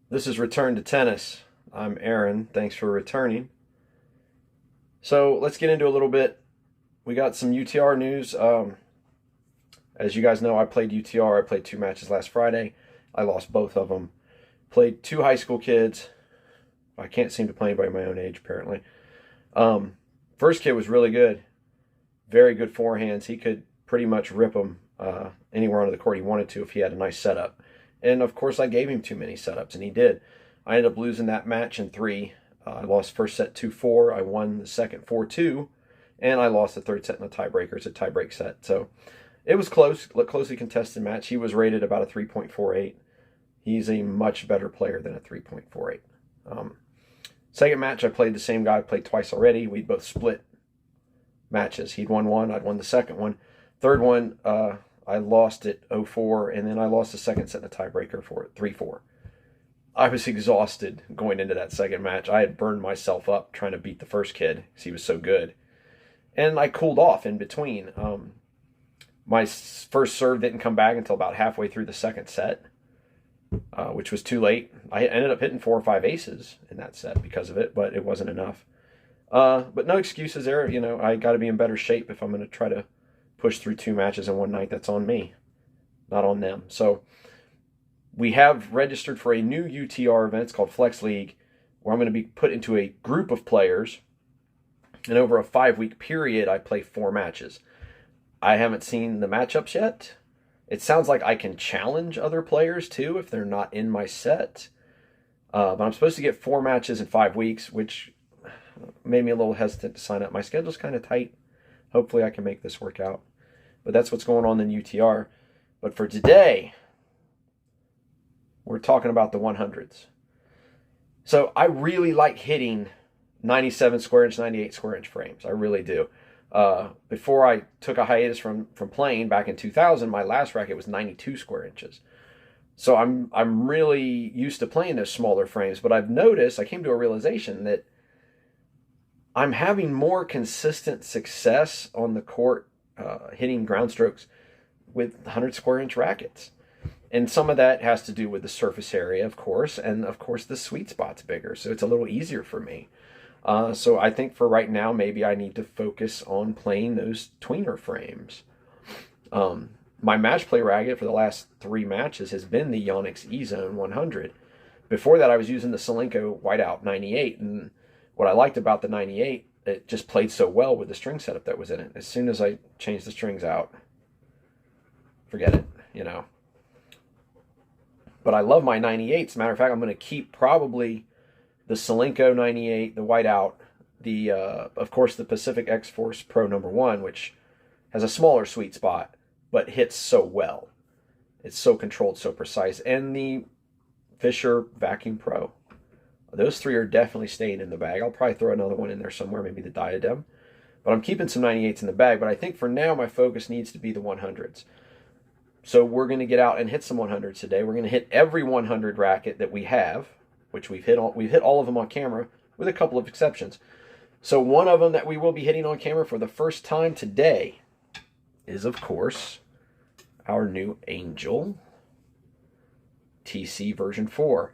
This is Return to Tennis. I'm Aaron. Thanks for returning. So let's get into a little bit. We got some UTR news. As you guys know, I played UTR. I played 2 matches last Friday. I lost both of them. Played 2 high school kids. I can't seem to play anybody my own age, apparently. First kid was really good. Very good forehands. He could pretty much rip them anywhere onto the court he wanted to if he had a nice setup. And of course, I gave him too many setups, and he did. I ended up losing that match in 3. I lost first set 2-4. I won the second 4-2, and I lost the third set in a tiebreaker. It's a tiebreak set. So it was close, closely contested match. He was rated about a 3.48. He's a much better player than a 3.48. Second match, I played the same guy. I played twice already. We both split matches. He'd won one. I'd won the second one. Third one, I lost it 0-4, and then I lost the second set in a tiebreaker for it, 3-4. I was exhausted going into that second match. I had burned myself up trying to beat the first kid because he was so good. And I cooled off in between. My first serve didn't come back until about halfway through the second set, which was too late. I ended up hitting 4 or 5 aces in that set because of it, but it wasn't enough. But no excuses there. You know, I got to be in better shape if I'm going to try to push through 2 matches in one night. That's on me, not on them. So we have registered for a new UTR event. It's called Flex League, where I'm going to be put into a group of players. And over a 5-week period, I play 4 matches. I haven't seen the matchups yet. It sounds like I can challenge other players too if they're not in my set. But I'm supposed to get 4 matches in 5 weeks, which made me a little hesitant to sign up. My schedule's kind of tight. Hopefully I can make this work out. But that's what's going on in UTR. But for today, we're talking about the 100s. So I really like hitting 97 square inch, 98 square inch frames. I really do. Before I took a hiatus from playing back in 2000, my last racket was 92 square inches. So I'm really used to playing those smaller frames. But I've noticed, I came to a realization that I'm having more consistent success on the court hitting ground strokes with 100 square inch rackets. And some of that has to do with the surface area, of course, and of course the sweet spot's bigger, so it's a little easier for me. So I think for right now, maybe I need to focus on playing those tweener frames. My match play racket for the last 3 matches has been the Yannicks Ezone 100. Before that, I was using the Solenko Whiteout 98, and what I liked about the 98, it just played so well with the string setup that was in it. As soon as I changed the strings out, forget it, you know. But I love my 98s. Matter of fact, I'm going to keep probably the Solenko 98, the Whiteout, the of course the Pacific X-Force Pro #1, which has a smaller sweet spot, but hits so well. It's so controlled, so precise. And the Fischer Vacuum Pro. Those 3 are definitely staying in the bag. I'll probably throw another one in there somewhere, maybe the Diadem. But I'm keeping some 98s in the bag. But I think for now, my focus needs to be the 100s. So we're going to get out and hit some 100s today. We're going to hit every 100 racket that we have, which we've hit all of them on camera, with a couple of exceptions. So one of them that we will be hitting on camera for the first time today is, of course, our new Angel TC version 4.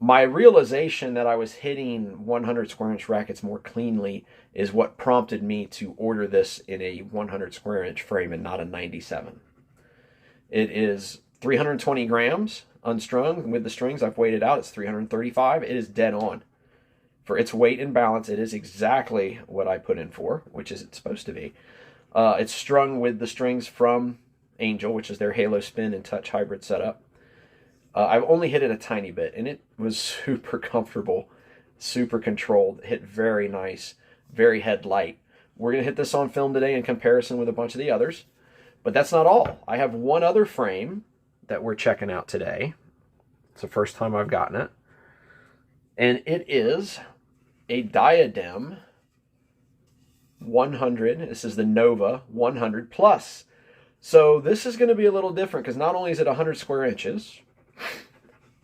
My realization that I was hitting 100 square inch rackets more cleanly is what prompted me to order this in a 100 square inch frame and not a 97. It is 320 grams unstrung with the strings. I've weighed it out. It's 335. It is dead on. For its weight and balance, it is exactly what I put in for, which is it's supposed to be. It's strung with the strings from Angel, which is their Halo Spin and Touch hybrid setup. I've only hit it a tiny bit, and it was super comfortable, super controlled, hit very nice, very head light. We're going to hit this on film today in comparison with a bunch of the others, but that's not all. I have one other frame that we're checking out today. It's the first time I've gotten it, and it is a Diadem 100. This is the Nova 100 Plus. So this is going to be a little different because not only is it 100 square inches,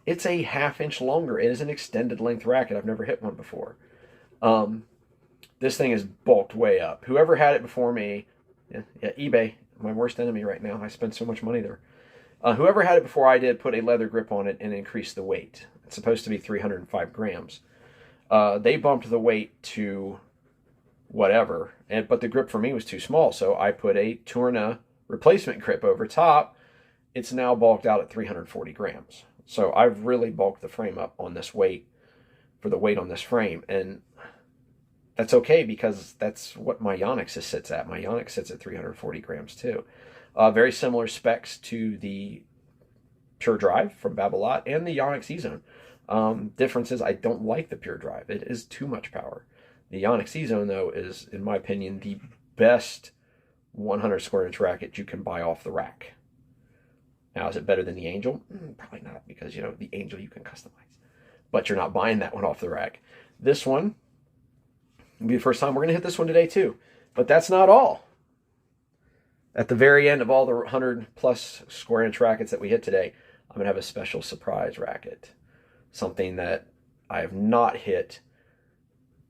it's a ½ inch longer. It is an extended length racket. I've never hit one before. This thing is bulked way up. Whoever had it before me, yeah, eBay, my worst enemy right now. I spend so much money there. Whoever had it before I did put a leather grip on it and increased the weight. It's supposed to be 305 grams. They bumped the weight to whatever, but the grip for me was too small, so I put a Tourna replacement grip over top. It's now bulked out at 340 grams. So I've really bulked the frame up on this weight, for the weight on this frame, and that's okay because that's what my Yannicks sits at. My Yannicks sits at 340 grams too. Very similar specs to the Pure Drive from Babolat and the Yannicks Ezone. Difference is I don't like the Pure Drive. It is too much power. The Yannicks Ezone, though, is, in my opinion, the best 100 square inch racket you can buy off the rack. Now, is it better than the Angel? Probably not, because, you know, the Angel you can customize. But you're not buying that one off the rack. This one will be the first time we're going to hit this one today, too. But that's not all. At the very end of all the 100-plus square inch rackets that we hit today, I'm going to have a special surprise racket. Something that I have not hit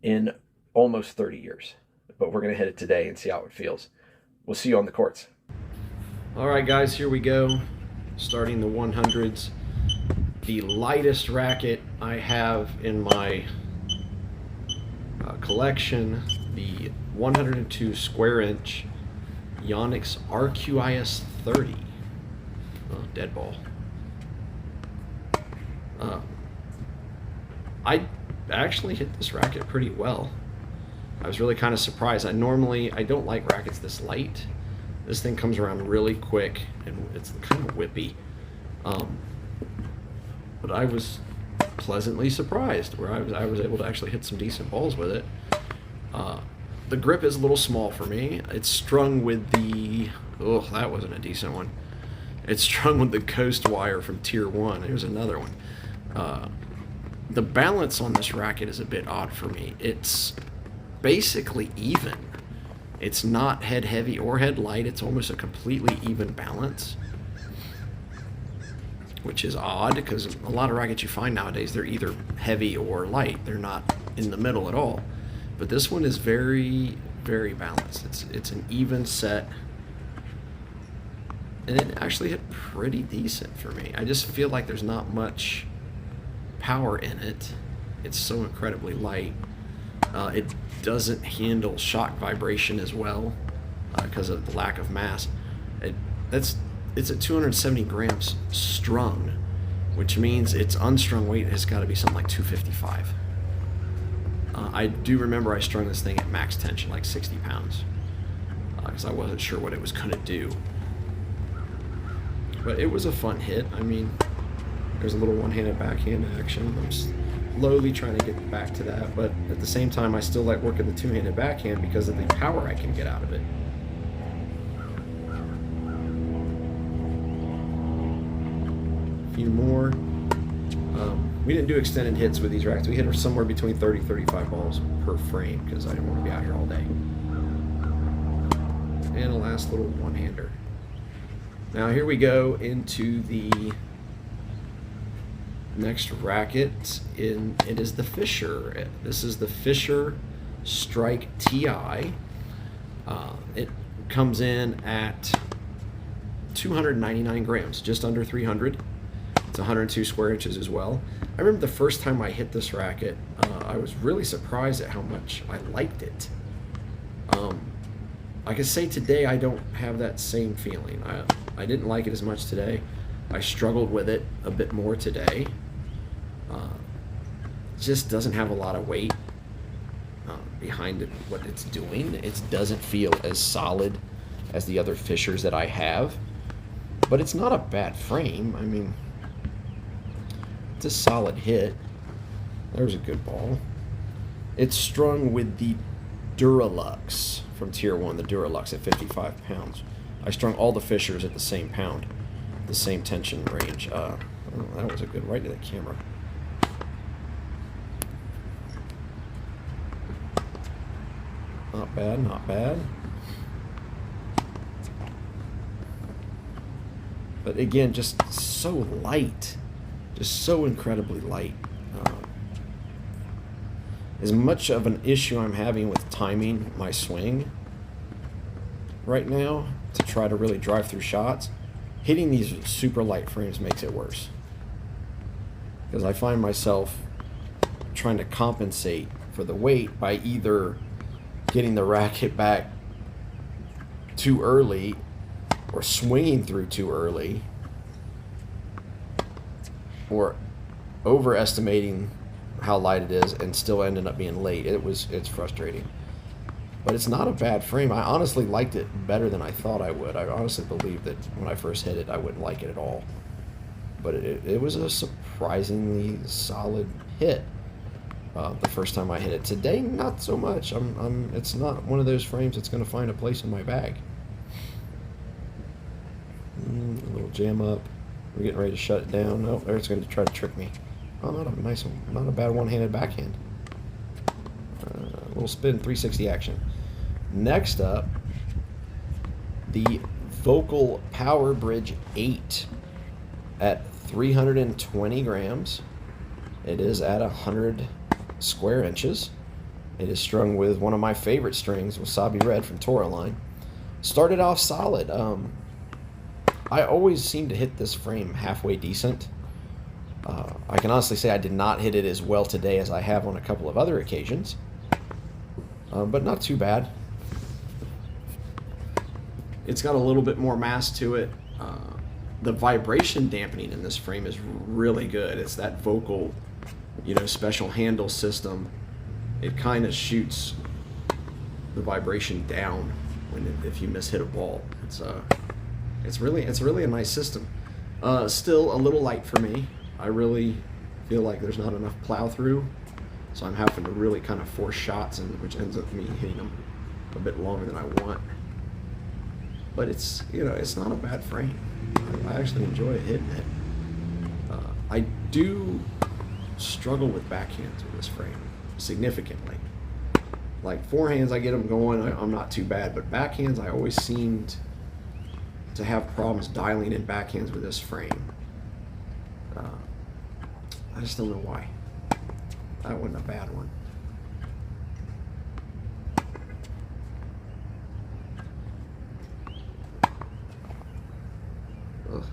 in almost 30 years. But we're going to hit it today and see how it feels. We'll see you on the courts. All right, guys, here we go. Starting the 100s. The lightest racket I have in my collection, the 102 square inch Yannicks RQIS 30. Oh, dead ball. I actually hit this racket pretty well. I was really kind of surprised. I don't like rackets this light. This thing comes around really quick and it's kind of whippy. But I was pleasantly surprised where I was able to actually hit some decent balls with it. The grip is a little small for me. It's strung with the, oh, that wasn't a decent one. It's strung with the Coast wire from Tier 1. Here's another one. The balance on this racket is a bit odd for me. It's basically even. It's not head heavy or head light. It's almost a completely even balance, which is odd because a lot of rackets you find nowadays, they're either heavy or light. They're not in the middle at all. But this one is very, very balanced. It's an even set. And it actually hit pretty decent for me. I just feel like there's not much power in it. It's so incredibly light. It doesn't handle shock vibration as well because of the lack of mass. It's at 270 grams strung, which means its unstrung weight has got to be something like 255. I do remember I strung this thing at max tension, like 60 pounds, because I wasn't sure what it was going to do. But it was a fun hit. I mean, there's a little one-handed backhand action. I'm slowly trying to get back to that, but at the same time, I still like working the two-handed backhand because of the power I can get out of it. A few more. We didn't do extended hits with these rackets. We hit somewhere between 30 and 35 balls per frame because I didn't want to be out here all day. And a last little one-hander. Now here we go into the next racket. It is the Fischer. This is the Fischer Strike TI. It comes in at 299 grams, just under 300. It's 102 square inches as well. I remember the first time I hit this racket, I was really surprised at how much I liked it. I can say today I don't have that same feeling. I didn't like it as much today. I struggled with it a bit more today. Just doesn't have a lot of weight behind it, what it's doing. It doesn't feel as solid as the other Fischers that I have, but it's not a bad frame. I mean, it's a solid hit. There's a good ball. It's strung with the Duralux from Tier 1, the Duralux at 55 pounds. I strung all the Fischers at the same pound, the same tension range. Oh, that was a good right to the camera. Not bad, not bad. But again, just so light. Just so incredibly light. As much of an issue I'm having with timing my swing right now to try to really drive through shots, hitting these super light frames makes it worse, because I find myself trying to compensate for the weight by either getting the racket back too early or swinging through too early, or overestimating how light it is and still ending up being late. It's frustrating. But it's not a bad frame. I honestly liked it better than I thought I would. I honestly believed that when I first hit it, I wouldn't like it at all. But it was a surprisingly solid hit the first time I hit it. Today, not so much. It's not one of those frames that's going to find a place in my bag. A little jam up. We're getting ready to shut it down. Oh, there it's going to try to trick me. Oh, not a nice one. Not a bad one-handed backhand. A little spin, 360 action. Next up, the Vocal Power Bridge 8 at 320 grams. It is at 100 square inches. It is strung with one of my favorite strings, Wasabi Red from Toraline. Started off solid. I always seem to hit this frame halfway decent. I can honestly say I did not hit it as well today as I have on a couple of other occasions. But not too bad. It's got a little bit more mass to it. The vibration dampening in this frame is really good. It's that Vocal, special handle system. It kind of shoots the vibration down if you mishit a ball. It's really a nice system. Still a little light for me. I really feel like there's not enough plow through, so I'm having to really kind of force shots, which ends up me hitting them a bit longer than I want. But it's not a bad frame. I actually enjoy hitting it. I do struggle with backhands with this frame significantly. Like forehands, I get them going. I'm not too bad, but backhands, I always seemed to have problems dialing in backhands with this frame. I just don't know why. That wasn't a bad one. Ugh.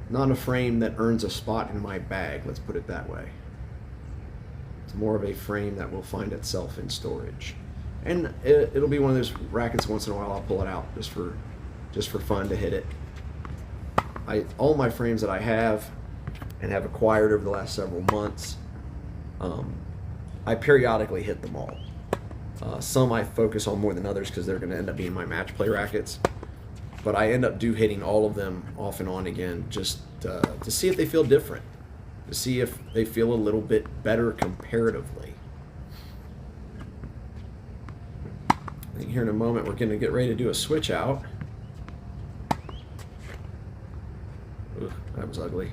Not a frame that earns a spot in my bag, let's put it that way. It's more of a frame that will find itself in storage. And it'll be one of those rackets once in a while I'll pull it out just for fun to hit it. All my frames that I have and have acquired over the last several months, I periodically hit them all. Some I focus on more than others because they're going to end up being my match play rackets. But I end up hitting all of them off and on again just to see if they feel different, to see if they feel a little bit better comparatively. I think here in a moment we're going to get ready to do a switch out. Ugh, that was ugly.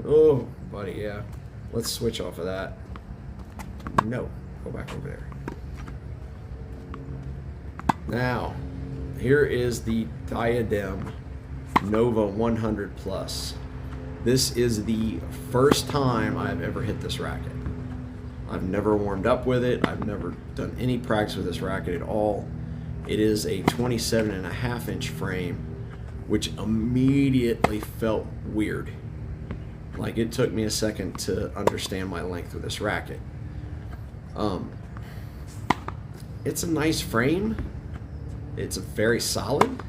Oh, buddy, yeah. Let's switch off of that. No, go back over there. Now, here is the Diadem Nova 100 Plus. This is the first time I've ever hit this racket. I've never warmed up with it. I've never done any practice with this racket at all. It is a 27.5-inch frame, which immediately felt weird. Like it took me a second to understand my length with this racket. It's a nice frame. It's very solid.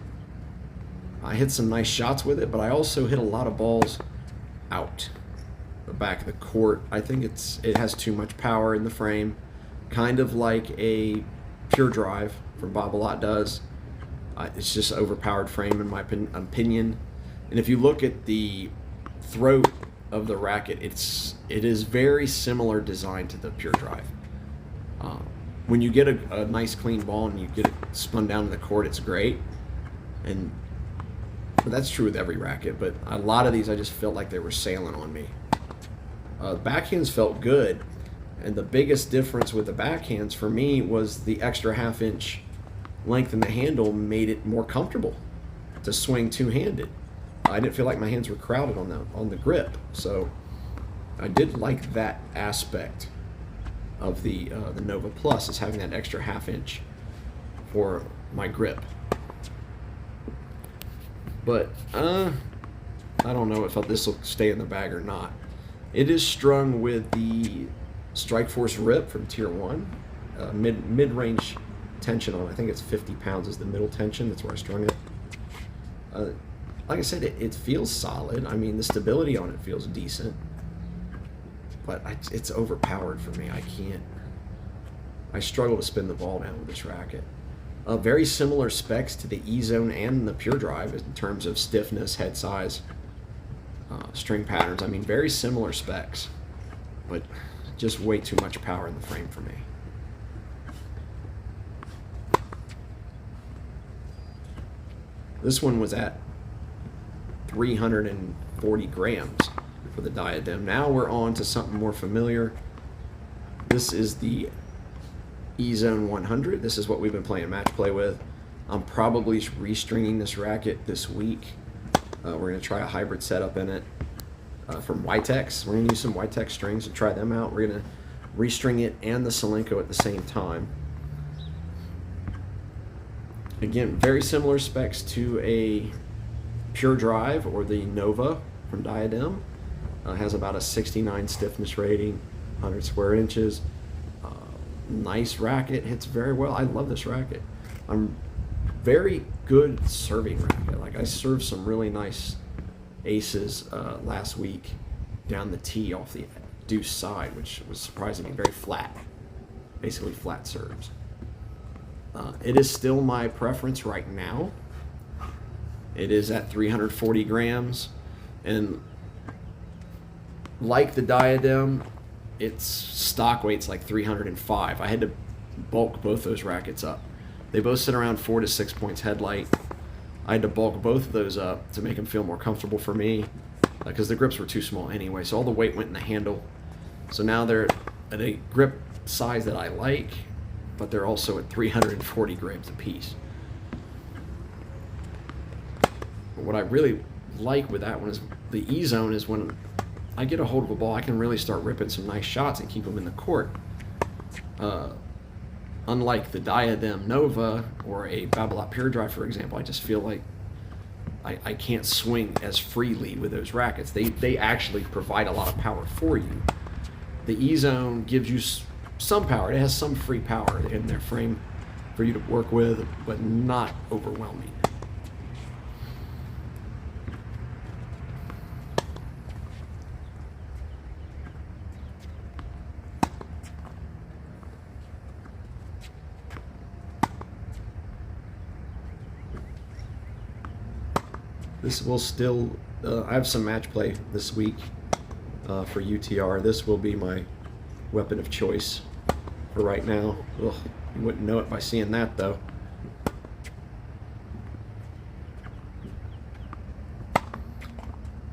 I hit some nice shots with it, but I also hit a lot of balls out the back of the court. I think it has too much power in the frame, kind of like a pure drive from Babolat does. It's just an overpowered frame in my opinion. And if you look at the throat of the racket, it is very similar design to the pure drive. When you get a nice clean ball and you get it spun down in the court, it's great. But that's true with every racket, but a lot of these I just felt like they were sailing on me. Backhands felt good, and the biggest difference with the backhands for me was the extra half-inch length in the handle made it more comfortable to swing two-handed. I didn't feel like my hands were crowded on the grip, so I did like that aspect of the Nova Plus, is having that extra half-inch for my grip. But I don't know if this will stay in the bag or not. It is strung with the Strike Force Rip from Tier 1. Mid-range tension on, I think it's 50 pounds is the middle tension. That's where I strung it. Like I said, it feels solid. I mean, the stability on it feels decent. But it's overpowered for me. I struggle to spin the ball down with this racket. Very similar specs to the Ezone and the Pure Drive in terms of stiffness, head size, string patterns. I mean, very similar specs, but just way too much power in the frame for me. This one was at 340 grams for the Diadem. Now we're on to something more familiar. This is the Ezone 100. This is what we've been playing match play with. I'm probably restringing this racket this week. We're going to try a hybrid setup in it from Yannicks. We're going to use some Yannicks strings and try them out. We're going to restring it and the Solenko at the same time. Again, very similar specs to a Pure Drive or the Nova from Diadem. Has about a 69 stiffness rating, 100 square inches. Nice racket, hits very well. I love this racket. I'm very good serving racket. Like, I served some really nice aces last week down the tee off the deuce side, which was surprising me. Very flat, basically flat serves. It is still my preference right now. It is at 340 grams, and like the Diadem, its stock weight's like 305. I had to bulk both those rackets up. They both sit around 4 to 6 points headlight. I had to bulk both of those up to make them feel more comfortable for me, because the grips were too small anyway, so all the weight went in the handle. So now they're at a grip size that I like, but they're also at 340 grams apiece. But what I really like with that one is the Ezone is when I get a hold of a ball, I can really start ripping some nice shots and keep them in the court. Unlike the Diadem Nova or a Babolat Pure Drive, for example, I just feel like I can't swing as freely with those rackets. They actually provide a lot of power for you. The Ezone gives you some power. It has some free power in their frame for you to work with, but not overwhelming. This will still, I have some match play this week for UTR. This will be my weapon of choice for right now. Ugh, you wouldn't know it by seeing that though.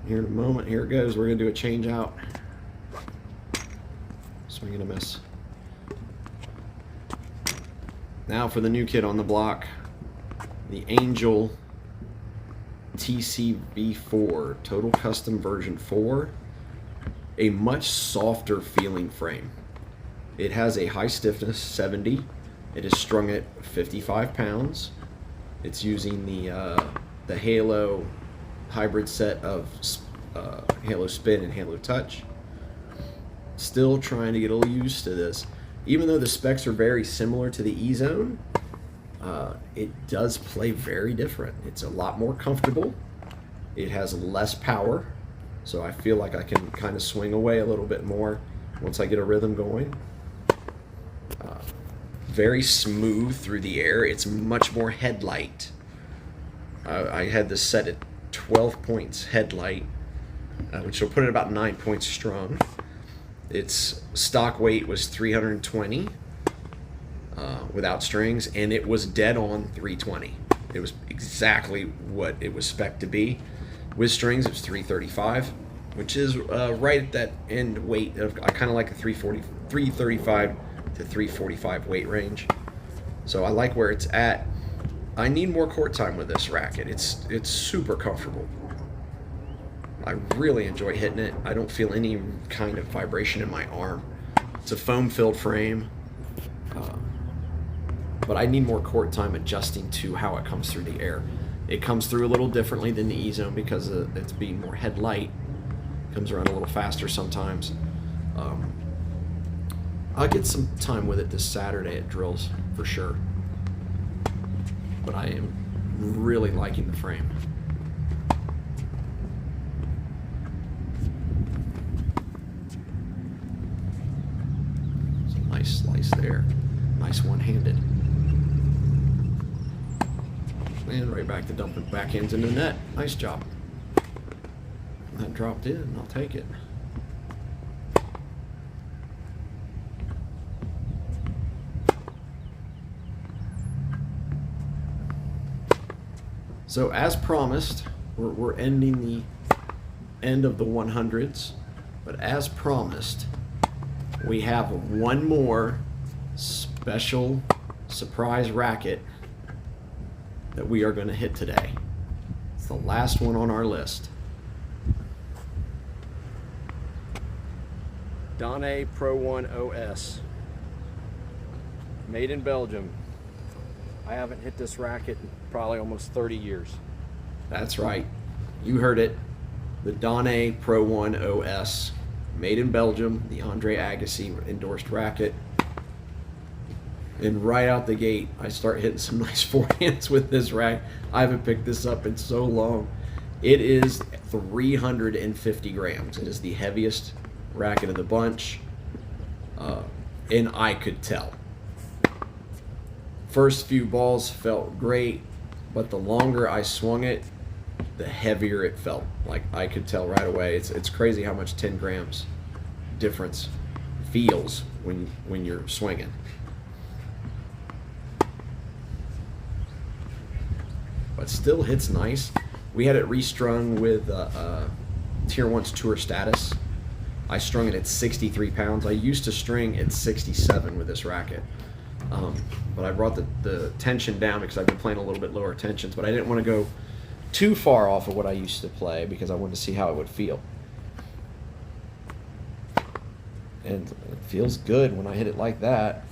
Here in a moment, here it goes. We're gonna do a change out. Swing and a miss. Now for the new kid on the block, the Angel TCV4, Total Custom version 4, a much softer feeling frame. It has a high stiffness, 70. It is strung at 55 pounds. It's using the Halo hybrid set of Halo Spin and Halo Touch. Still trying to get a little used to this. Even though the specs are very similar to the Ezone, it does play very different. It's a lot more comfortable. It has less power, so I feel like I can kind of swing away a little bit more once I get a rhythm going. Very smooth through the air. It's much more headlight. I had this set at 12 points headlight, which will put it about 9 points strung. Its stock weight was 320 without strings, and it was dead on 320. It was exactly what it was spec'd to be. With strings, it was 335, which is right at that end weight of, I kind of like the 335 to 345 weight range. So I like where it's at. I need more court time with this racket. It's super comfortable. I really enjoy hitting it. I don't feel any kind of vibration in my arm. It's a foam-filled frame. but I need more court time adjusting to how it comes through the air. It comes through a little differently than the Ezone because it's being more headlight. Comes around a little faster sometimes. I'll get some time with it this Saturday at drills for sure. But I am really liking the frame. It's a nice slice there. Nice one-handed. And right back to dumping backhands into the net. Nice job. That dropped in. I'll take it. So as promised, we're ending the end of the 100s, but as promised, we have one more special surprise racket that we are going to hit today. It's the last one on our list. Diadem Pro 1 OS, made in Belgium. I haven't hit this racket in probably almost 30 years. That's right. You heard it. The Diadem Pro 1 OS, made in Belgium, the Andre Agassi endorsed racket. And right out the gate, I start hitting some nice forehands with this racket. I haven't picked this up in so long. It is 350 grams. It is the heaviest racket of the bunch. And I could tell. First few balls felt great, but the longer I swung it, the heavier it felt. Like I could tell right away. It's crazy how much 10 grams difference feels when you're swinging. But still hits nice. We had it restrung with Tier 1's Tour Status. I strung it at 63 pounds. I used to string at 67 with this racket. But I brought the tension down because I've been playing a little bit lower tensions, but I didn't want to go too far off of what I used to play because I wanted to see how it would feel. And it feels good when I hit it like that.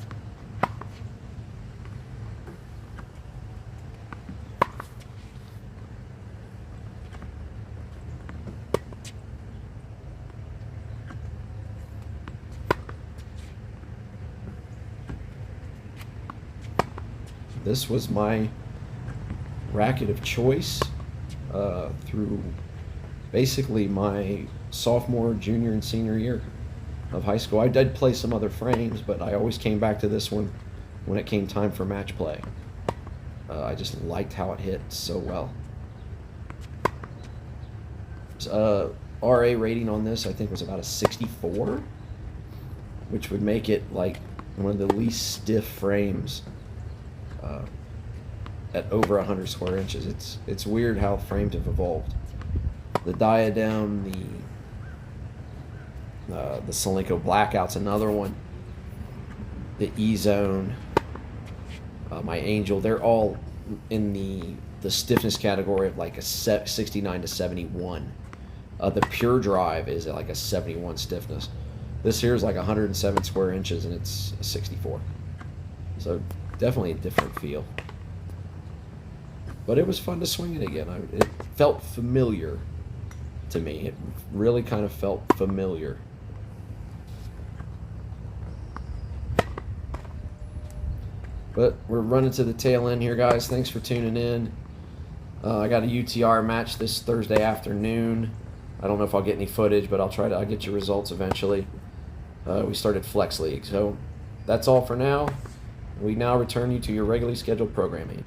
This was my racket of choice through basically my sophomore, junior, and senior year of high school. I did play some other frames, but I always came back to this one when it came time for match play. I just liked how it hit so well. RA rating on this I think was about a 64, which would make it like one of the least stiff frames at over 100 square inches. It's weird how frames have evolved. The Diadem, the Solinco Blackout's another one. The Ezone, my Angel, they're all in the stiffness category of like a 69 to 71. The Pure Drive is at like a 71 stiffness. This here is like 107 square inches and it's a 64. So definitely a different feel. But it was fun to swing it again. It felt familiar to me. It really kind of felt familiar. But we're running to the tail end here, guys. Thanks for tuning in. I got a UTR match this Thursday afternoon. I don't know if I'll get any footage, but I'll get you results eventually. We started Flex League. So that's all for now. We now return you to your regularly scheduled programming.